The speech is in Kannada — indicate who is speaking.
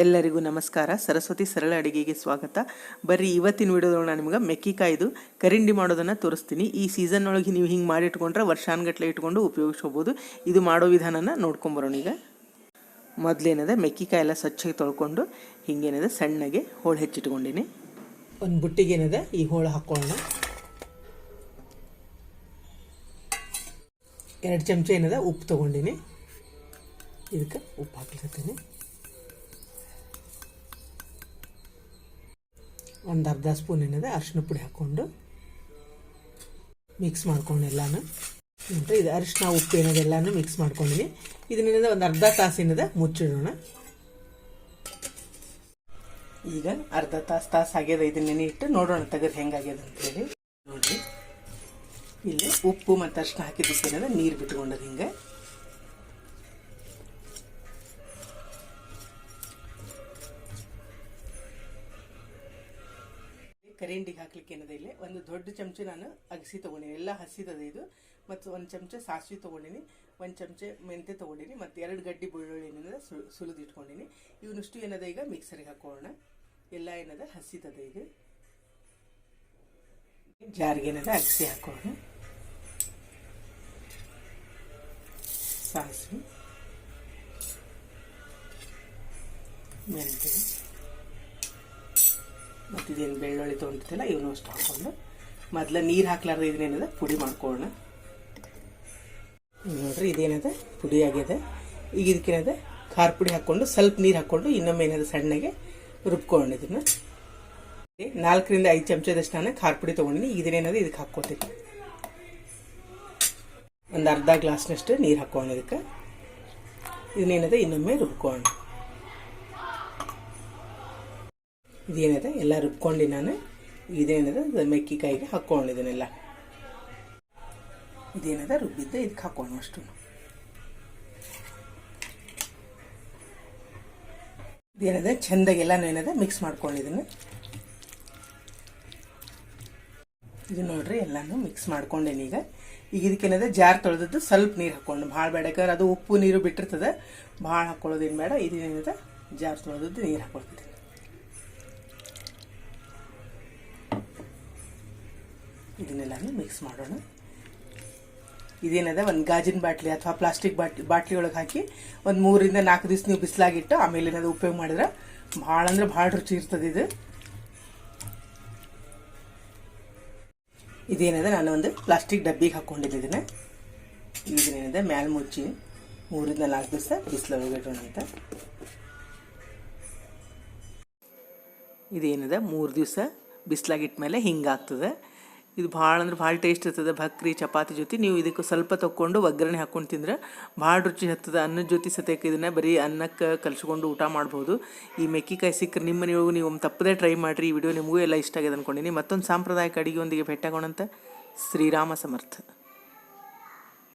Speaker 1: ಎಲ್ಲರಿಗೂ ನಮಸ್ಕಾರ. ಸರಸ್ವತಿ ಸರಳ ಅಡುಗೆಗೆ ಸ್ವಾಗತ. ಬರ್ರಿ ಇವತ್ತಿನ ವಿಡಿಯೋದೊಳಗೆ ನಾನು ನಿಮಗೆ ಮೆಕ್ಕಿಕಾಯ್ದು ಕರಿಂಡಿ ಮಾಡೋದನ್ನು ತೋರಿಸ್ತೀನಿ. ಈ ಸೀಸನ್ ಒಳಗೆ ನೀವು ಹಿಂಗೆ ಮಾಡಿಟ್ಕೊಂಡ್ರೆ ವರ್ಷಾನ್ಗಟ್ಲೆ ಇಟ್ಕೊಂಡು ಉಪಯೋಗಿಸ್ಕೋಬೋದು. ಇದು ಮಾಡೋ ವಿಧಾನನ ನೋಡ್ಕೊಂಬರೋಣ. ಈಗ ಮೊದಲೇನದ ಮೆಕ್ಕಿಕಾಯಿ ಎಲ್ಲ ಸ್ವಚ್ಛಗೆ ತೊಳ್ಕೊಂಡು ಹಿಂಗೇನದ ಸಣ್ಣಗೆ ಹೋಳು ಹೆಚ್ಚಿಟ್ಕೊಂಡಿನಿ. ಒಂದು ಬುಟ್ಟಿಗೆ ಏನದ ಈ ಹೋಳು ಹಾಕ್ಕೊಳ್ಳೋಣ. 2 ಚಮಚ ಏನದ ಉಪ್ಪು ತೊಗೊಂಡಿನಿ. ಇದಕ್ಕೆ ಉಪ್ಪು ಹಾಕ್ಲಿಕತ್ತೀನಿ. ಒಂದು ಅರ್ಧ ಸ್ಪೂನ್ ಏನದ ಅರಿಶಿನ ಪುಡಿ ಹಾಕ್ಕೊಂಡು ಮಿಕ್ಸ್ ಮಾಡ್ಕೊಂಡು ಎಲ್ಲಾನು ನೋಡ್ರಿ. ಇದು ಅರಿಶಿನ ಉಪ್ಪು ಏನದೆಲ್ಲಾನು ಮಿಕ್ಸ್ ಮಾಡ್ಕೊಂಡಿನಿ. ಇದನ್ನೇನದ ಒಂದು ಅರ್ಧ ತಾಸು ಏನದ ಮುಚ್ಚಿಡೋಣ. ಈಗ ಅರ್ಧ ತಾಸು ಆಗ್ಯದ. ಇದನ್ನೇನೆ ಇಟ್ಟು ನೋಡೋಣ ತೆಗೆದು ಹೆಂಗಾಗ್ಯದ ಅಂತೇಳಿ. ನೋಡ್ರಿ, ಇಲ್ಲಿ ಉಪ್ಪು ಮತ್ತು ಅರಿಶಿನ ಹಾಕಿದ್ದಕ್ಕೆ ಏನದ ನೀರು ಬಿಟ್ಕೊಂಡದ. ಹಿಂಗೆ ಕರಿಂಡಿಗೆ ಹಾಕ್ಲಿಕ್ಕೆ ಏನದ ಇಲ್ಲಿ ಒಂದು ದೊಡ್ಡ ಚಮಚ ನಾನು ಅಗಸಿ ತೊಗೊಂಡಿನಿ. ಎಲ್ಲ ಹಸಿದದ ಇದು. ಮತ್ತು 1 ಚಮಚ ಸಾಸಿವೆ ತೊಗೊಂಡಿನಿ, 1 ಚಮಚ ಮೆಂತೆ ತೊಗೊಂಡಿನಿ, ಮತ್ತು 2 ಗಡ್ಡಿ ಬೆಳ್ಳುಳ್ಳಿ ಏನದ ಸುಲಿದು ಇಟ್ಕೊಂಡಿನಿ. ಇವನಷ್ಟು ಏನದ ಈಗ ಮಿಕ್ಸರಿಗೆ ಹಾಕೋಣ. ಎಲ್ಲ ಏನದ ಹಸಿದದ. ಈಗ ಜಾರಿಗೆ ಏನದ ಅಗಸಿ ಹಾಕೋಣ. ಸಾಸಿವೆ, ಮೆಂತೆ ಮತ್ತು ಇದೇನು ಬೆಳ್ಳುಳ್ಳಿ ತೊಗೊಂಡಿರ್ತಿಲ್ಲ ಇವನು ಅಷ್ಟು ಹಾಕ್ಕೊಂಡು ಮೊದಲ ನೀರು ಹಾಕ್ಲಾರ್ದು ಇದನ್ನೇನದ ಪುಡಿ ಮಾಡ್ಕೊಳ್ಳೋಣ. ನೋಡ್ರಿ, ಇದೇನದ ಪುಡಿ ಆಗ್ಯದ. ಈಗ ಇದಕ್ಕೇನದ ಖಾರ ಪುಡಿ ಹಾಕ್ಕೊಂಡು ಸ್ವಲ್ಪ ನೀರು ಹಾಕ್ಕೊಂಡು ಇನ್ನೊಮ್ಮೆ ಏನದ ಸಣ್ಣಗೆ ರುಬ್ಕೊಳ್ಳೋಣ. ಇದನ್ನು 4 ರಿಂದ 5 ಚಮಚದಷ್ಟು ನಾನು ಖಾರ ಪುಡಿ ತೊಗೊಂಡಿನಿ. ಇದನ್ನೇನದ ಇದಕ್ಕೆ ಹಾಕ್ಕೋತೀನಿ. ಒಂದು ಅರ್ಧ ಗ್ಲಾಸ್ನಷ್ಟು ನೀರು ಹಾಕ್ಕೊಳ್ಳೋಣ. ಇದಕ್ಕೆ ಇದನ್ನೇನದ ಇನ್ನೊಮ್ಮೆ ರುಬ್ಕೊಳ್ಳೋಣ. ಇದೇನದ ಎಲ್ಲ ರುಬ್ಕೊಂಡು ನಾನು ಇದೇನದ ಮೆಕ್ಕಿಕಾಯಿಗೆ ಹಾಕ್ಕೊಂಡು ಇದನ್ನೆಲ್ಲ ಇದೇನದ ರುಬ್ಬಿದ್ದ ಇದಕ್ಕೆ ಹಾಕೋಣ. ಅಷ್ಟು ಇದೇನದ ಚೆಂದಾಗೆಲ್ಲ ಏನದ ಮಿಕ್ಸ್ ಮಾಡ್ಕೊಂಡಿದ್ದೀನಿ. ಇದು ನೋಡ್ರಿ ಎಲ್ಲಾನು ಮಿಕ್ಸ್ ಮಾಡ್ಕೊಂಡೇನಿ. ಈಗ ಇದಕ್ಕೇನದ ಜಾರ್ ತೊಳೆದದ್ದು ಸ್ವಲ್ಪ ನೀರು ಹಾಕೊಂಡು, ಭಾಳ ಬೇಡ, ಯಾಕಂದ್ರೆ ಅದು ಉಪ್ಪು ನೀರು ಬಿಟ್ಟಿರ್ತದೆ. ಭಾಳ ಹಾಕೊಳ್ಳೋದೇನು ಬೇಡ. ಇದೇನದ ಜಾರ್ ತೊಳೆದದ್ದು ನೀರು ಹಾಕೊಳ್ತಿದ್ದೀನಿ. ಇದನ್ನೆಲ್ಲಾನು ಮಿಕ್ಸ್ ಮಾಡೋಣ. ಇದೇನದ ಒಂದು ಗಾಜಿನ ಬಾಟ್ಲಿ ಅಥವಾ ಪ್ಲಾಸ್ಟಿಕ್ ಬಾಟ್ಲಿ ಒಳಗೆ ಹಾಕಿ ಒಂದು 3 ರಿಂದ 4 ದಿವಸ ನೀವು ಬಿಸಿಲಾಗಿಟ್ಟು ಆಮೇಲೆ ಏನಾದ್ರು ಉಪಯೋಗ ಮಾಡಿದ್ರೆ ಭಾಳ ಅಂದ್ರೆ ಭಾಳ ರುಚಿ ಇರ್ತದೆ. ಇದೇನದ ನಾನು ಒಂದು ಪ್ಲಾಸ್ಟಿಕ್ ಡಬ್ಬಿಗೆ ಹಾಕೊಂಡಿದ್ದೀನಿ. ಇದನ್ನೇನದ ಮ್ಯಾಲ ಮುಚ್ಚಿ 3 ರಿಂದ 4 ದಿವಸ ಬಿಸಿಲೊಳಗೆ ಇಡೋಣ ಅಂತ. ಇದೇನದ 3 ದಿವಸ ಬಿಸಿಲಾಗಿಟ್ಟ ಮೇಲೆ ಹಿಂಗಾಗ್ತದೆ. ಇದು ಭಾಳ ಅಂದ್ರೆ ಭಾಳ ಟೇಸ್ಟ್ ಇರ್ತದೆ. ಭಕ್ರಿ ಚಪಾತಿ ಜೊತೆ ನೀವು ಇದಕ್ಕೆ ಸ್ವಲ್ಪ ತೊಗೊಂಡು ಒಗ್ಗರಣೆ ಹಾಕ್ಕೊಂಡು ತಿಂದ್ರೆ ಭಾಳ ರುಚಿ ಹತ್ತದ. ಅನ್ನದ ಜೊತೆ ಸತ್ಯಕ್ಕೆ ಇದನ್ನು ಬರೀ ಅನ್ನಕ್ಕೆ ಕಲಿಸ್ಕೊಂಡು ಊಟ ಮಾಡ್ಬೋದು. ಈ ಮೆಕ್ಕಿಕಾಯಿ ಸಿಕ್ಕರೆ ನಿಮ್ಮ ಮನೆಯೊಳಗೂ ನೀವು ತಪ್ಪದೇ ಟ್ರೈ ಮಾಡಿರಿ. ಈ ವಿಡಿಯೋ ನಿಮಗೂ ಎಲ್ಲ ಇಷ್ಟ ಆಗಿದೆ ಅಂದ್ಕೊಂಡಿನಿ. ಮತ್ತೊಂದು ಸಾಂಪ್ರದಾಯಿಕ ಅಡುಗೆಯೊಂದಿಗೆ ಭೇಟಿಯಾಗೋಣಂತ. ಶ್ರೀರಾಮ ಸಮರ್ಥ.